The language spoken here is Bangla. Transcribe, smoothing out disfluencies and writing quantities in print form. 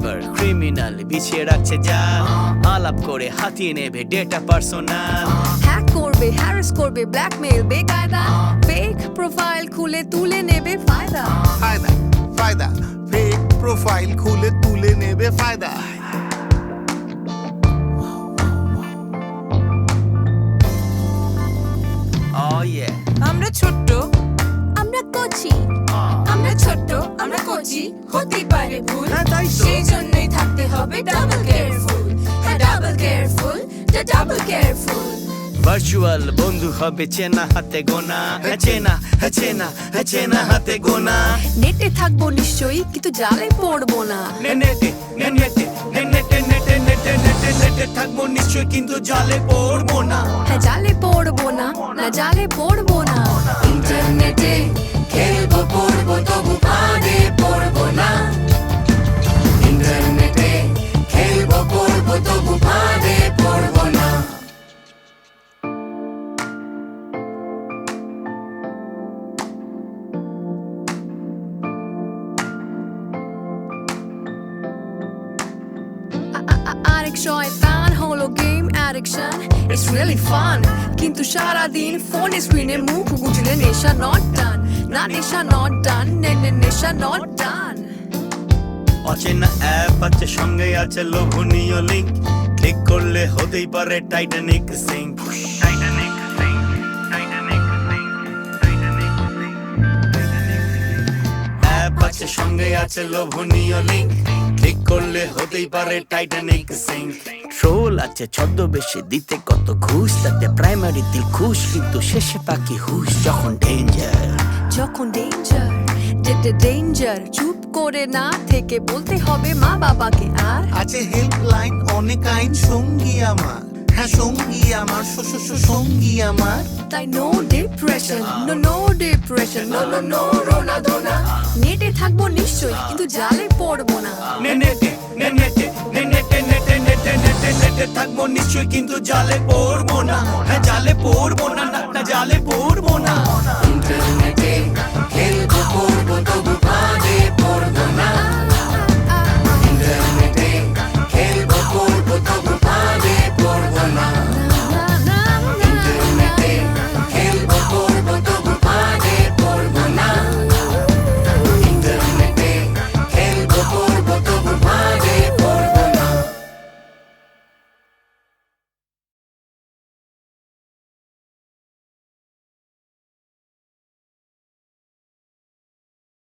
সাইবার ক্রিমিনাল বিছিয়ে রাখছে জাল, আলাপ করে হাতিয়ে নেবে ডেটা পার্সোনাল। হ্যাক করবে, হ্যারাস করবে, ব্ল্যাকমেল বেকায়দা, ফেক প্রোফাইল খুলে তুলে নেবে ফায়দা। ফায়দা ফায়দা, ফেক প্রোফাইল খুলে তুলে নেবে ফায়দা। Oh yeah. আমরা ছোট্ট, আমরা কচি, আমরা ছোট্ট, আমরা কচি, হতেই পারে ভুল। হ্যাঁ, তাই তো। সেই জন্যই থাকতে হবে ডাবল কেয়ারফুল। হ্যাঁ, double careful, double careful. Virtual বন্ধু হবে চেনা হাতে গোনা, চেনা চেনা চেনা হাতে গোনা। নেটে থাকবো নিশ্চয়ই কিন্তু জালে পড়বো না। নেটে নেটে নেটে নেটে নেটে নেটে নেটে থাকবো নিশ্চয় কিন্তু জালে পড়বো না। হ্যাঁ জালে পড়বো না, না জালে পড়বো না। ইন্টারনেটে খেলবো পড়বো তবু ফাঁদে পড়বো না। ইন্টারনেটে খেলবো পড়বো তবু ফাঁদে পড়বো না। আরেক শয়তান হলো game addiction, it's really fun. কিন্তু সারাদিন ফোনে স্ক্রিনে মুখ গুজলে নেশা নট ডান, না নেশা নট ডান, নেশা নট ডান। অচেনা অ্যাপ আছে, সঙ্গে আছে লোভনীয় লিঙ্ক, ক্লিক করলে হতেই পারে Titanic sink. Titanic sink, Titanic sink, Titanic app আছে, সঙ্গে আছে লোভনীয় লিঙ্ক, ক্লিক করলে হতেই পারে টাইটানিক সিঙ্ক। ট্রোল আছে ছদ্মবেশে দিতে কত ঘুষ, তাতে প্রাইমারি দিল খুশ কিন্তু শেষে পাখি হুশ। যখন ডেঞ্জার, যখন ডেঞ্জার, ডেঞ্জার, চুপ করে না থেকে বলতে হবে মা বাবাকে। আর আছে হেল্পলাইন অনেক আইন সঙ্গী আমার, হ্যাঁ সঙ্গী আমার, সঙ্গী আমার। তাই no depression, no depression, no রোনাধনা। নেটে থাকবো নিশ্চয়ই কিন্তু জালে পড়বো না। নেটে নেটে নেটে নেটে নেটে নেটে নেটে থাকবো নিশ্চয় কিন্তু জালে পড়বো না। হ্যাঁ জালে পড়বো না, না জালে পড়বো না। ইন্টারনেটে